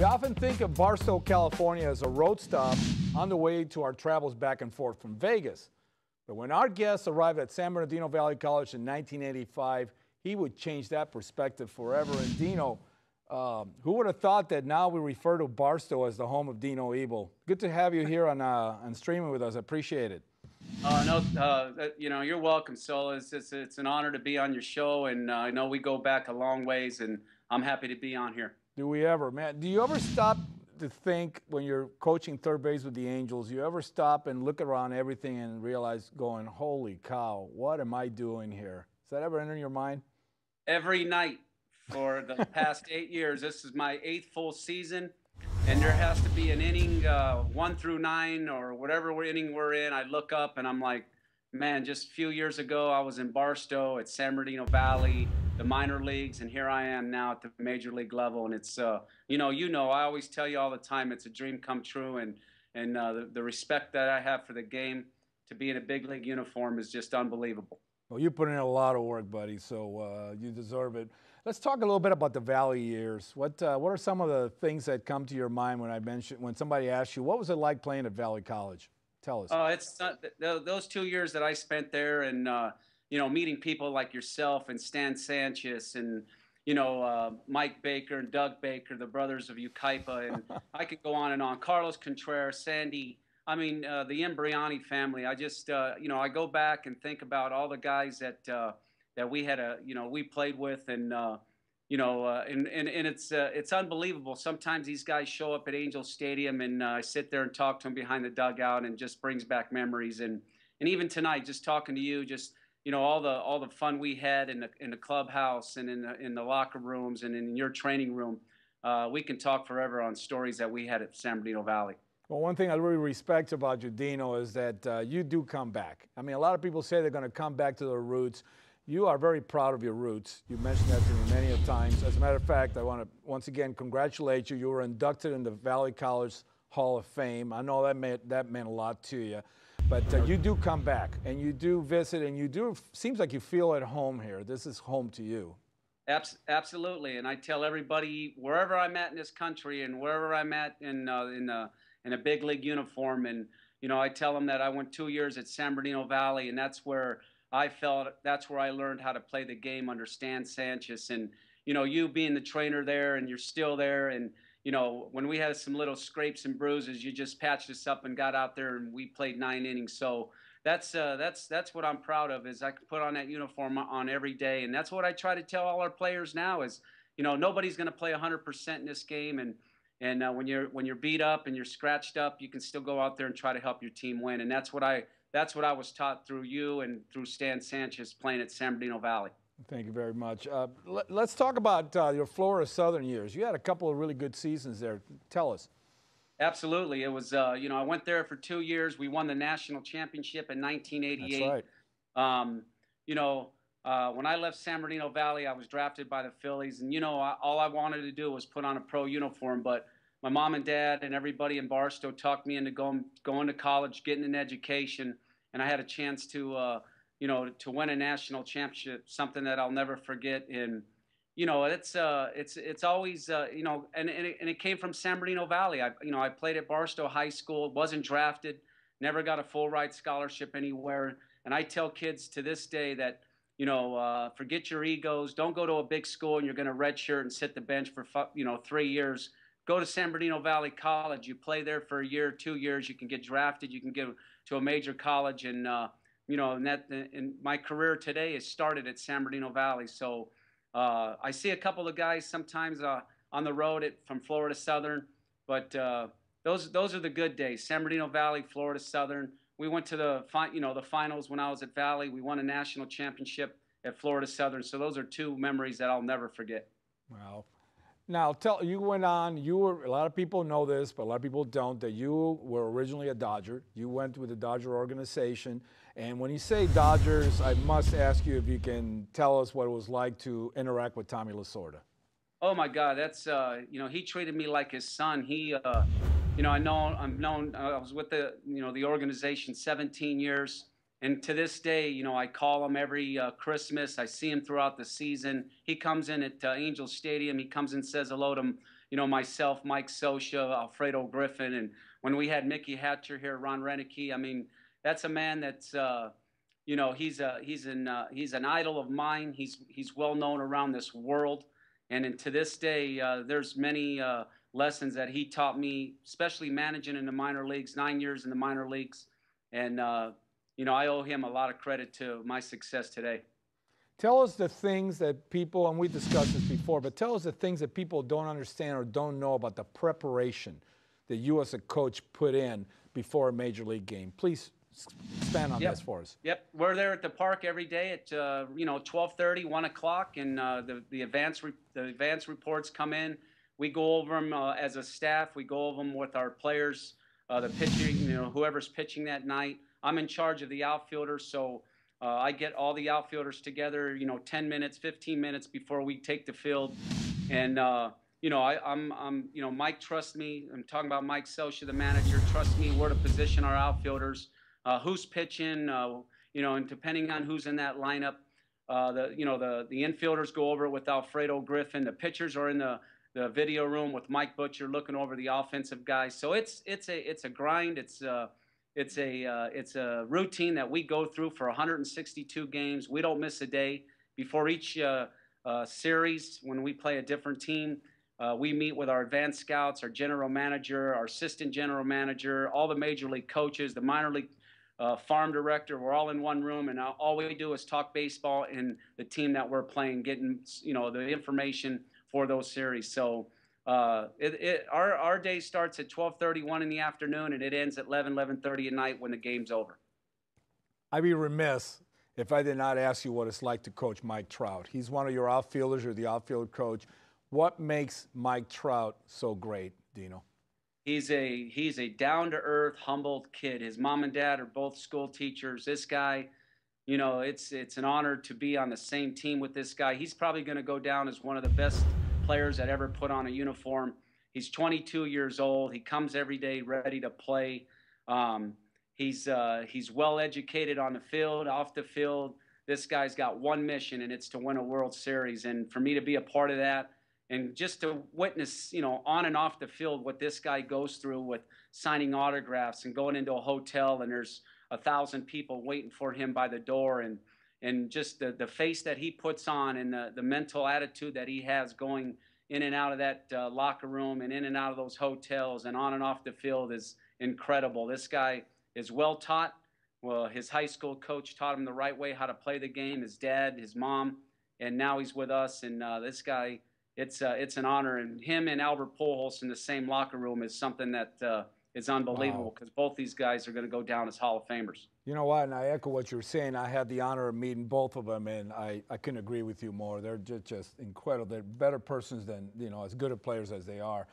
We often think of Barstow, California as a road stop on the way to our travels back and forth from Vegas. But when our guest arrived at San Bernardino Valley College in 1985, he would change that perspective forever. And Dino, who would have thought that now we refer to Barstow as the home of Dino Ebel? Good to have you here on streaming with us. I appreciate it. You're welcome, Sola. It's an honor to be on your show, and I know we go back a long ways, and I'm happy to be on here. Do we ever, man? Do you ever stop to think when you're coaching third base with the Angels, you ever stop and look around everything and realize going, holy cow, what am I doing here? Does that ever enter your mind? Every night for the past 8 years. This is my 8th full season, and there has to be an inning 1 through 9 or whatever inning we're in. I look up and I'm like, man, just a few years ago I was in Barstow at San Bernardino Valley, the minor leagues, and here I am now at the major league level. And it's I always tell you all the time, it's a dream come true, and the respect that I have for the game to be in a big league uniform is just unbelievable. Well, you put in a lot of work, buddy, so you deserve it. Let's talk a little bit about the Valley years. What are some of the things that come to your mind when somebody asks you, what was it like playing at Valley College? Tell us. It's those 2 years that I spent there, and meeting people like yourself and Stan Sanchez and Mike Baker and Doug Baker, the brothers of Ukaipa, and I could go on and on. Carlos Contreras, Sandy. I mean, the Imbriani family. I just I go back and think about all the guys that we had we played with, and it's unbelievable. Sometimes these guys show up at Angel Stadium, and I sit there and talk to them behind the dugout, and just brings back memories. And even tonight, just talking to you, just all the fun we had in the clubhouse and in the locker rooms and in your training room. We can talk forever on stories that we had at San Bernardino Valley. Well, one thing I really respect about you, Dino, is that you do come back. I mean, a lot of people say they're going to come back to their roots. You are very proud of your roots. You mentioned that to me many times. As a matter of fact, I want to once again congratulate you. You were inducted in the Valley College Hall of Fame. I know that meant a lot to you. But you do come back, and you do visit, and seems like you feel at home here. This is home to you. Absolutely, and I tell everybody, wherever I'm at in this country and wherever I'm at in a big league uniform, and I tell them that I went 2 years at San Bernardino Valley, and that's where I learned how to play the game under Stan Sanchez. And you being the trainer there, and you're still there, and when we had some little scrapes and bruises, you just patched us up and got out there, and we played 9 innings. So that's what I'm proud of, is I can put on that uniform on every day, and that's what I try to tell all our players now is, nobody's going to play 100% in this game, and when you're beat up and you're scratched up, you can still go out there and try to help your team win. And that's what I was taught through you and through Stan Sanchez playing at San Bernardino Valley. Thank you very much. Let's talk about your Florida Southern years. You had a couple of really good seasons there. Tell us. Absolutely. It was, I went there for 2 years. We won the national championship in 1988. That's right. When I left San Bernardino Valley, I was drafted by the Phillies. And, all I wanted to do was put on a pro uniform. But my mom and dad and everybody in Barstow talked me into going to college, getting an education. And I had a chance to win a national championship, something that I'll never forget. And, it's always, and it came from San Bernardino Valley. I played at Barstow High School, wasn't drafted, never got a full ride scholarship anywhere. And I tell kids to this day that, forget your egos. Don't go to a big school and you're going to redshirt and sit the bench for, 3 years. Go to San Bernardino Valley College. You play there for a year, 2 years. You can get drafted. You can get to a major college, and and my career today has started at San Bernardino Valley. So I see a couple of guys sometimes on the road from Florida Southern, but those are the good days. San Bernardino Valley, Florida Southern. We went to the finals when I was at Valley. We won a national championship at Florida Southern. So those are 2 memories that I'll never forget. Wow. Now, you went on, a lot of people know this, but a lot of people don't, that you were originally a Dodger. You went with the Dodger organization. And when you say Dodgers, I must ask you if you can tell us what it was like to interact with Tommy Lasorda. Oh, my God. That's, he treated me like his son. He, I was with the organization 17 years. And to this day, I call him every Christmas. I see him throughout the season. He comes in at Angel Stadium. He comes and says hello to, myself, Mike Sosha, Alfredo Griffin, and when we had Mickey Hatcher here, Ron Renicky. I mean, that's a man that's he's an idol of mine. He's well known around this world, and to this day, there's many lessons that he taught me, especially managing in the minor leagues. 9 years in the minor leagues, and I owe him a lot of credit to my success today. Tell us the things that people, and we discussed this before, but tell us the things that people don't understand or don't know about the preparation that you as a coach put in before a major league game. Please expand on this for us. Yep, we're there at the park every day at 12:30, 1 o'clock, and the advance reports come in. We go over them as a staff. We go over them with our players, the pitching, whoever's pitching that night. I'm in charge of the outfielders, so I get all the outfielders together, 10 minutes, 15 minutes before we take the field, and Mike trusts me. I'm talking about Mike Sosha, the manager, trusts me where to position our outfielders, who's pitching, and depending on who's in that lineup, the infielders go over it with Alfredo Griffin. The pitchers are in the video room with Mike Butcher looking over the offensive guys. So it's a grind. It's a routine that we go through for 162 games. We don't miss a day. Before each series, when we play a different team, we meet with our advanced scouts, our general manager, our assistant general manager, all the major league coaches, the minor league farm director. We're all in one room, and all we do is talk baseball and the team that we're playing, getting the information for those series. So our day starts at 12:31 in the afternoon, and it ends at 11:30 at night when the game's over. I'd be remiss if I did not ask you what it's like to coach Mike Trout. He's one of your outfielders. You're the outfield coach. What makes Mike Trout so great, Dino? He's a down-to-earth, humbled kid. His mom and dad are both school teachers. This guy, it's an honor to be on the same team with this guy. He's probably going to go down as one of the best players that ever put on a uniform. He's 22 years old. He comes every day ready to play. He's well educated on the field, off the field. This guy's got one mission, and it's to win a World Series. And for me to be a part of that, and just to witness, on and off the field, what this guy goes through with signing autographs and going into a hotel, and there's 1,000 people waiting for him by the door, and just the face that he puts on, and the mental attitude that he has going in and out of that locker room and in and out of those hotels and on and off the field is incredible. This guy is well taught. Well, his high school coach taught him the right way how to play the game, his dad, his mom, and now he's with us. And this guy, it's an honor. And him and Albert Pujols in the same locker room is something that is unbelievable, because both these guys are going to go down as Hall of Famers. You know what, and I echo what you were saying. I had the honor of meeting both of them, and I couldn't agree with you more. They're just incredible. They're better persons than, as good of players as they are.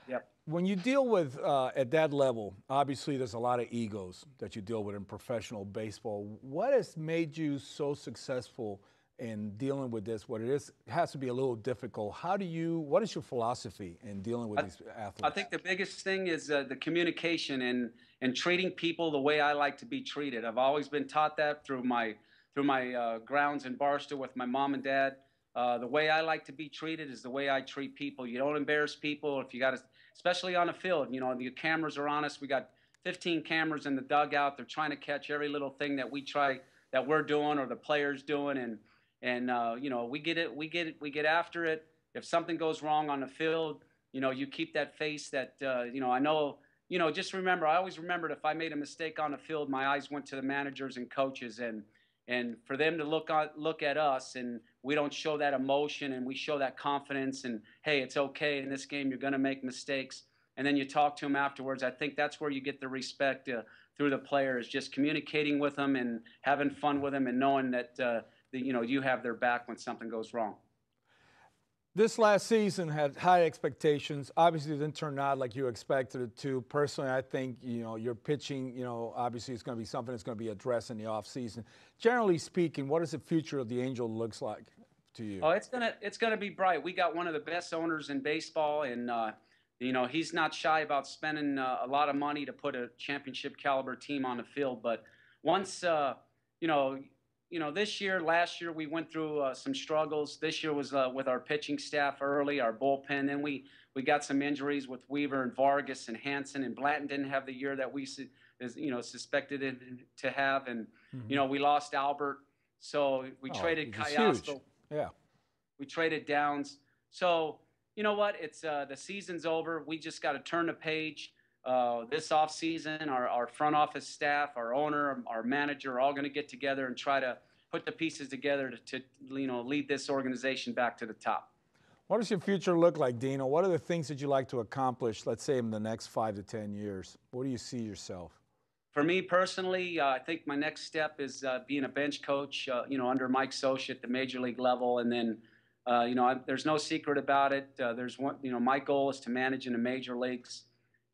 Yep. When you deal with, at that level, obviously there's a lot of egos that you deal with in professional baseball. What has made you so successful in dealing with this? What it has to be a little difficult. What is your philosophy in dealing with these athletes? I think the biggest thing is the communication and treating people the way I like to be treated. I've always been taught that through my grounds in Barstow with my mom and dad. The way I like to be treated is the way I treat people. You don't embarrass people. If you got to, especially on the field, the cameras are on us. We got 15 cameras in the dugout. They're trying to catch every little thing that we're doing or the players doing, and we get after it. If something goes wrong on the field, you keep that face that I know. Just remember, I always remembered if I made a mistake on the field, my eyes went to the managers and coaches, and for them to look at us, and we don't show that emotion, and we show that confidence, and hey, it's okay. In this game, you're going to make mistakes, and then you talk to them afterwards. I think that's where you get the respect through the players, just communicating with them and having fun with them, and knowing that you have their back when something goes wrong. This last season had high expectations. Obviously, it didn't turn out like you expected it to. Personally, I think, your pitching, obviously it's going to be something that's going to be addressed in the offseason. Generally speaking, what does the future of the Angel looks like to you? Oh, it's gonna be bright. We got one of the best owners in baseball, and he's not shy about spending a lot of money to put a championship caliber team on the field. But once this year, last year, we went through some struggles. This year was with our pitching staff early, our bullpen. Then we got some injuries with Weaver and Vargas and Hansen, and Blanton didn't have the year that we suspected it to have. And, we lost Albert. So we traded Cayasco. Yeah. We traded Downs. So, you know what? It's the season's over. We just got to turn the page. This offseason, our front office staff, our owner, our manager are all going to get together and try to put the pieces together to lead this organization back to the top. What does your future look like, Dino? What are the things that you'd like to accomplish, let's say, in the next 5 to 10 years? Where do you see yourself? For me personally, I think my next step is being a bench coach, under Mike Socha at the major league level. And then, there's no secret about it. My goal is to manage in the major leagues.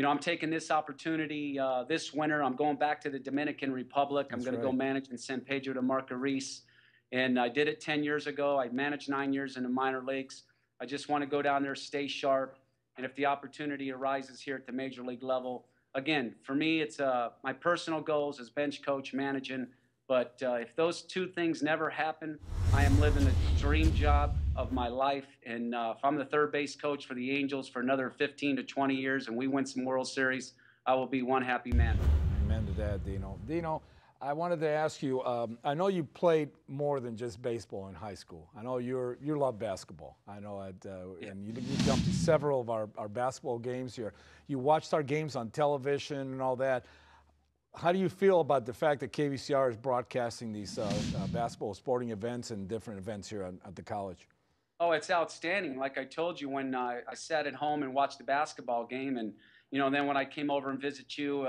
I'm taking this opportunity this winter. I'm going back to the Dominican Republic. I'm going to go manage in San Pedro de Macorís. And I did it 10 years ago. I managed 9 years in the minor leagues. I just want to go down there, stay sharp. And if the opportunity arises here at the major league level, again, for me, it's my personal goals as bench coach, managing. But if those two things never happen, I am living the dream job of my life. And if I'm the third base coach for the Angels for another 15 to 20 years and we win some World Series, I will be one happy man. Amen to that, Dino. Dino, I wanted to ask you, I know you played more than just baseball in high school. I know you love basketball. I know and you jumped to several of our basketball games here. You watched our games on television and all that. How do you feel about the fact that KVCR is broadcasting these basketball sporting events and different events here at the college? Oh, it's outstanding. Like I told you, when I sat at home and watched the basketball game, and then when I came over and visit you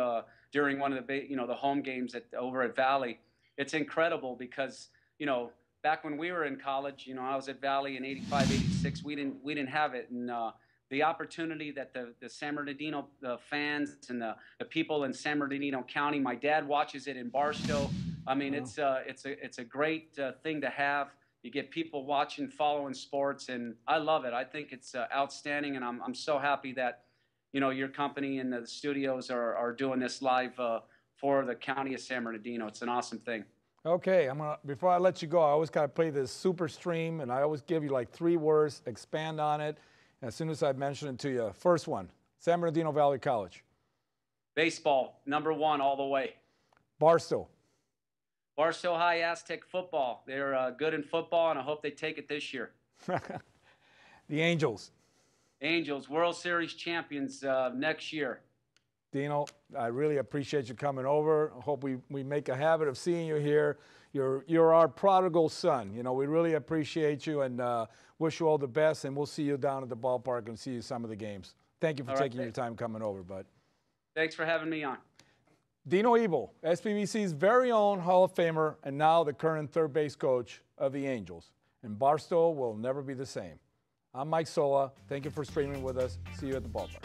during one of the the home games over at Valley, it's incredible because back when we were in college, I was at Valley in '85, '86. We didn't have it, and the opportunity that the San Bernardino fans and the people in San Bernardino County. My dad watches it in Barstow. I mean, it's a great thing to have. You get people watching, following sports, and I love it. I think it's outstanding, and I'm so happy that your company and the studios are doing this live for the county of San Bernardino. It's an awesome thing. Okay, before I let you go, I always gotta play this super stream, and I always give you like 3 words, expand on it. As soon as I mention it to you, first one, San Bernardino Valley College. Baseball, #1 all the way. Barstow. Barstow High Aztec football. They're good in football, and I hope they take it this year. The Angels. Angels, World Series champions next year. Dino, I really appreciate you coming over. I hope we make a habit of seeing you here. You're our prodigal son. We really appreciate you and wish you all the best, and we'll see you down at the ballpark and see you some of the games. Thank you for taking your time coming over, bud. Thanks for having me on. Dino Ebel, SBBC's very own Hall of Famer and now the current third base coach of the Angels. And Barstow will never be the same. I'm Mike Sola. Thank you for streaming with us. See you at the ballpark.